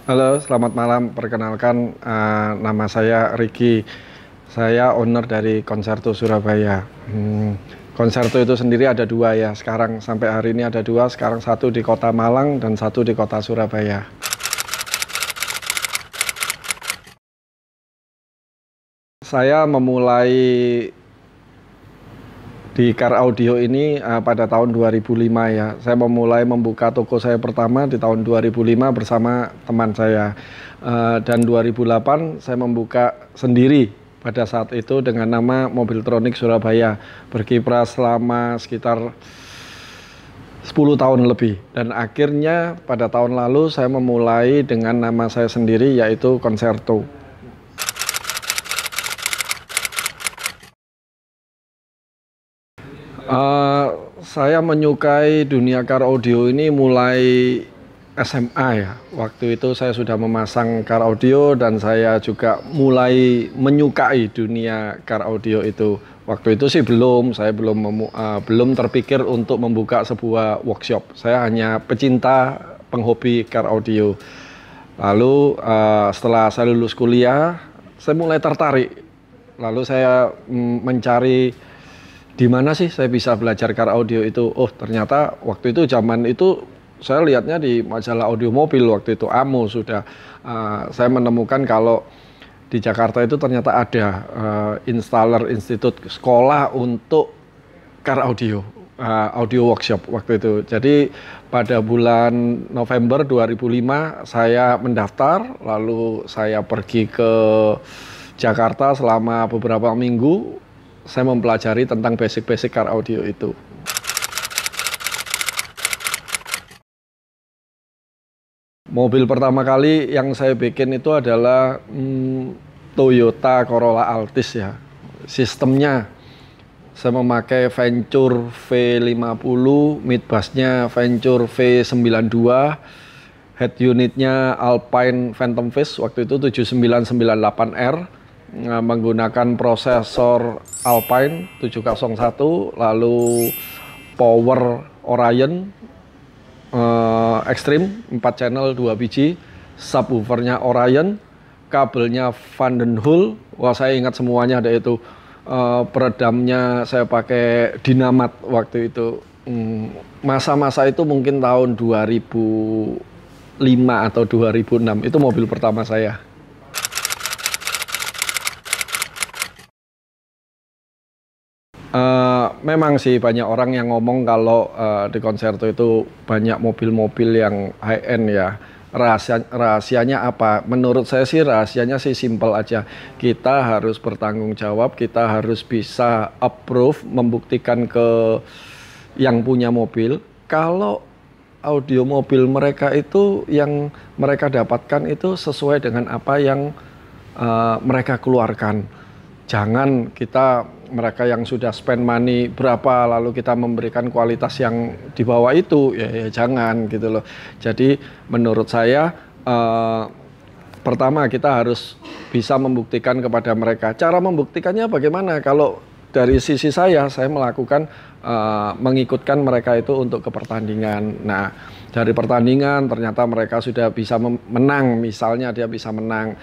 Halo, selamat malam. Perkenalkan, nama saya Ricky. Saya owner dari Konserto Surabaya. Konserto itu sendiri ada dua ya. Sekarang sampai hari ini ada dua. Sekarang satu di Kota Malang dan satu di Kota Surabaya. Saya memulai di Car Audio ini pada tahun 2005 ya. Saya memulai membuka toko saya pertama di tahun 2005 bersama teman saya. Dan 2008 saya membuka sendiri pada saat itu dengan nama Mobiltronic Surabaya. Berkiprah selama sekitar 10 tahun lebih. Dan akhirnya pada tahun lalu saya memulai dengan nama saya sendiri yaitu Konserto. Eh, saya menyukai dunia car audio ini mulai SMA ya. Waktu itu saya sudah memasang car audio dan saya juga mulai menyukai dunia car audio itu. Waktu itu sih saya belum terpikir untuk membuka sebuah workshop. Saya hanya pecinta, penghobi car audio. Lalu setelah saya lulus kuliah, saya mulai tertarik. Lalu saya mencari di mana sih saya bisa belajar car audio itu. Oh, ternyata waktu itu zaman itu saya lihatnya di majalah audio mobil waktu itu AMO sudah. Saya menemukan kalau di Jakarta itu ternyata ada installer institut sekolah untuk car audio, audio workshop waktu itu. Jadi pada bulan November 2005 saya mendaftar, lalu saya pergi ke Jakarta selama beberapa minggu. Saya mempelajari tentang basic-basic car audio itu. Mobil pertama kali yang saya bikin itu adalah Toyota Corolla Altis ya. Sistemnya saya memakai Venture V50, midbusnya Venture V92, head unitnya Alpine Phantom Face waktu itu 7998R. Menggunakan prosesor Alpine 701, lalu power Orion Extreme 4 channel 2 biji, subwoofernya Orion, kabelnya Vandenhoel. Wah, saya ingat semuanya ada itu. Peredamnya saya pakai Dynamat waktu itu. Masa-masa itu mungkin tahun 2005 atau 2006. Itu mobil pertama saya. Memang sih banyak orang yang ngomong kalau di Konserto itu banyak mobil-mobil yang high end ya. Rahasianya apa? Menurut saya sih rahasianya sih simpel aja. Kita harus bertanggung jawab, kita harus bisa approve, membuktikan ke yang punya mobil kalau audio mobil mereka itu yang mereka dapatkan itu sesuai dengan apa yang mereka keluarkan. Jangan mereka yang sudah spend money berapa lalu kita memberikan kualitas yang di bawah itu ya jangan gitu loh. Jadi menurut saya pertama kita harus bisa membuktikan kepada mereka. Cara membuktikannya bagaimana? Kalau dari sisi saya melakukan mengikutkan mereka itu untuk ke pertandingan. Nah, dari pertandingan ternyata mereka sudah bisa menang, misalnya dia bisa menang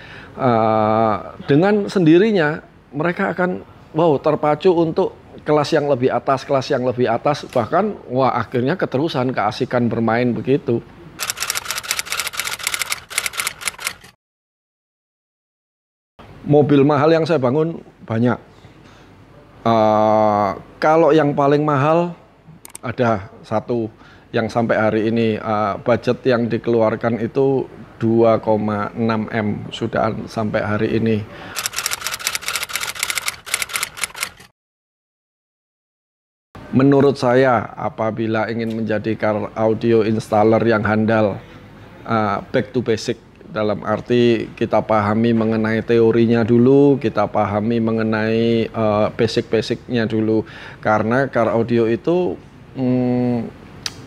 dengan sendirinya mereka akan terpacu untuk kelas yang lebih atas, bahkan wah akhirnya keterusan keasikan bermain begitu. Mobil mahal yang saya bangun banyak. Kalau yang paling mahal ada satu yang sampai hari ini budget yang dikeluarkan itu 2,6 M sudah sampai hari ini. Menurut saya, apabila ingin menjadi car audio installer yang handal, back to basic, dalam arti kita pahami mengenai teorinya dulu, kita pahami mengenai basic-basicnya dulu. Karena car audio itu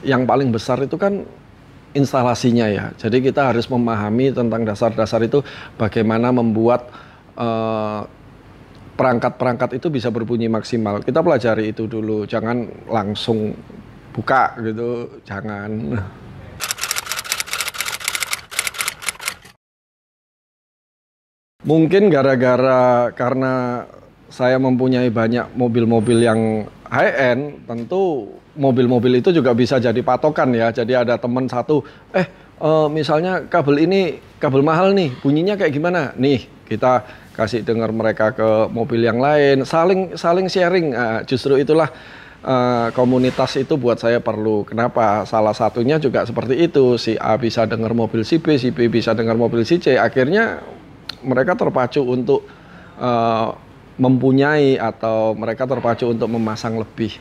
yang paling besar itu kan instalasinya ya. Jadi kita harus memahami tentang dasar-dasar itu, bagaimana membuat perangkat-perangkat itu bisa berbunyi maksimal. Kita pelajari itu dulu, jangan langsung buka gitu, jangan. Mungkin gara-gara karena saya mempunyai banyak mobil-mobil yang high end, tentu mobil-mobil itu juga bisa jadi patokan ya. Jadi ada teman satu, misalnya kabel ini kabel mahal nih, bunyinya kayak gimana? Nih, kita kasih dengar mereka ke mobil yang lain, saling saling sharing. Nah, justru itulah komunitas itu buat saya perlu. Kenapa? Salah satunya juga seperti itu. Si A bisa dengar mobil si B bisa dengar mobil si C. Akhirnya mereka terpacu untuk mempunyai atau mereka terpacu untuk memasang lebih.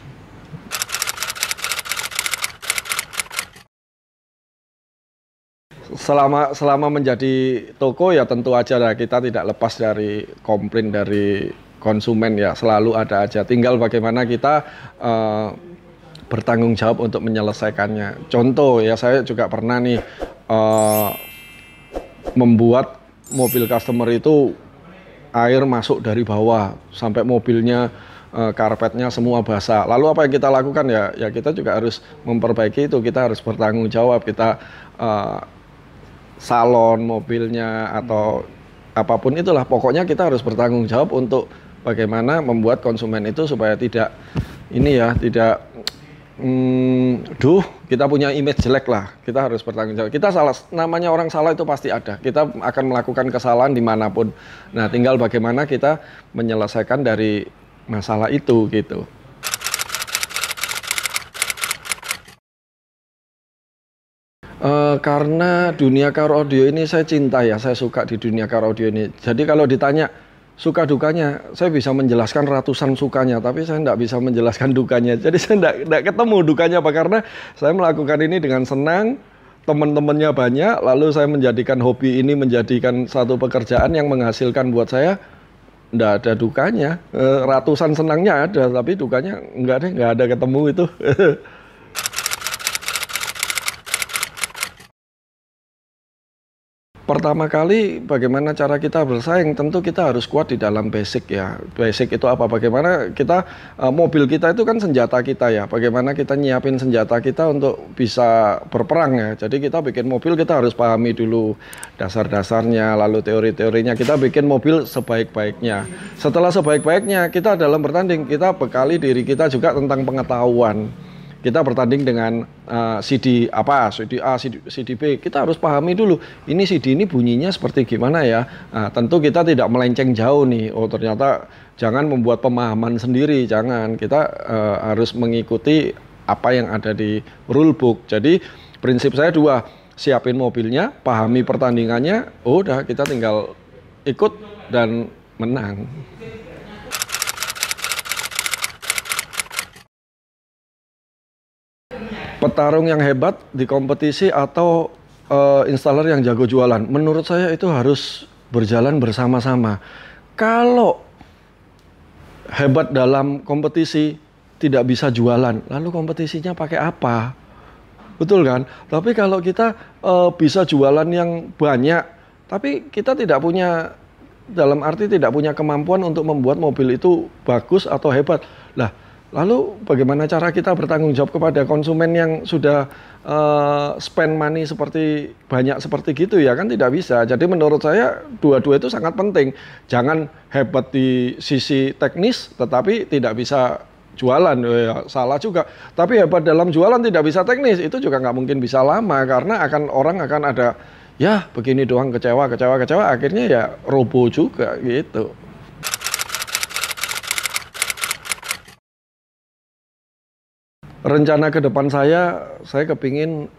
Selama menjadi toko ya tentu aja lah kita tidak lepas dari komplain dari konsumen ya, selalu ada aja. Tinggal bagaimana kita bertanggung jawab untuk menyelesaikannya. Contoh ya, saya juga pernah nih membuat mobil customer itu air masuk dari bawah sampai mobilnya karpetnya semua basah. Lalu apa yang kita lakukan ya? Ya kita juga harus memperbaiki itu. Kita harus bertanggung jawab. Kita salon mobilnya atau apapun itulah. Pokoknya kita harus bertanggung jawab untuk bagaimana membuat konsumen itu supaya tidak ini ya, tidak kita punya image jelek lah. Kita harus bertanggung jawab. Kita salah, namanya orang salah itu pasti ada. Kita akan melakukan kesalahan dimanapun. Nah, tinggal bagaimana kita menyelesaikan dari masalah itu gitu. Karena dunia car audio ini saya cinta ya, saya suka di dunia car audio ini. Jadi kalau ditanya suka dukanya, saya bisa menjelaskan ratusan sukanya, tapi saya tidak bisa menjelaskan dukanya. Jadi saya tidak ketemu dukanya apa, karena saya melakukan ini dengan senang, teman-temannya banyak, lalu saya menjadikan hobi ini menjadikan satu pekerjaan yang menghasilkan buat saya. Tidak ada dukanya, ratusan senangnya ada, tapi dukanya nggak ada ketemu itu. Pertama kali bagaimana cara kita bersaing, tentu kita harus kuat di dalam basic ya. Basic itu apa? Bagaimana kita, mobil kita itu kan senjata kita ya. Bagaimana kita nyiapin senjata kita untuk bisa berperang ya. Jadi kita bikin mobil kita harus pahami dulu dasar-dasarnya, lalu teori-teorinya. Kita bikin mobil sebaik-baiknya. Setelah sebaik-baiknya kita dalam bertanding, kita bekali diri kita juga tentang pengetahuan. Kita bertanding dengan CD apa, CD A, CD B, kita harus pahami dulu, ini CD ini bunyinya seperti gimana ya. Nah, tentu kita tidak melenceng jauh nih, oh ternyata jangan membuat pemahaman sendiri, jangan. Kita harus mengikuti apa yang ada di rulebook. Jadi prinsip saya dua, siapin mobilnya, pahami pertandingannya, udah kita tinggal ikut dan menang. Petarung yang hebat di kompetisi atau installer yang jago jualan, menurut saya itu harus berjalan bersama-sama. Kalau hebat dalam kompetisi tidak bisa jualan, lalu kompetisinya pakai apa? Betul kan? Tapi kalau kita bisa jualan yang banyak, tapi kita tidak punya, dalam arti tidak punya kemampuan untuk membuat mobil itu bagus atau hebat. Lah, lalu bagaimana cara kita bertanggung jawab kepada konsumen yang sudah spend money seperti banyak seperti gitu ya, kan tidak bisa. Jadi menurut saya dua-dua itu sangat penting. Jangan hebat di sisi teknis tetapi tidak bisa jualan, ya salah juga. Tapi hebat dalam jualan tidak bisa teknis, itu juga nggak mungkin bisa lama, karena orang akan ada ya begini doang, kecewa, akhirnya ya roboh juga gitu. Rencana ke depan saya kepingin,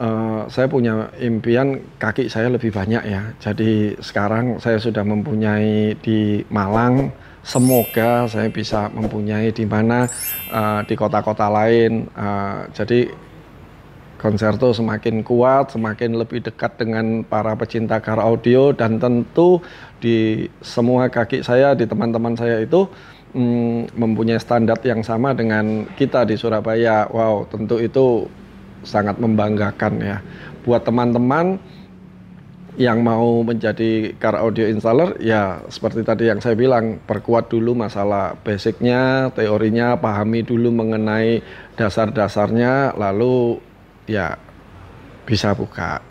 saya punya impian kaki saya lebih banyak ya. Jadi sekarang saya sudah mempunyai di Malang, semoga saya bisa mempunyai di mana, di kota-kota lain. Jadi Concerto semakin kuat, semakin lebih dekat dengan para pecinta car audio, dan tentu di semua kaki saya, di teman-teman saya itu mempunyai standar yang sama dengan kita di Surabaya. Wow, tentu itu sangat membanggakan ya. Buat teman-teman yang mau menjadi car audio installer, ya seperti tadi yang saya bilang, perkuat dulu masalah basicnya, teorinya, pahami dulu mengenai dasar-dasarnya, lalu ya bisa buka.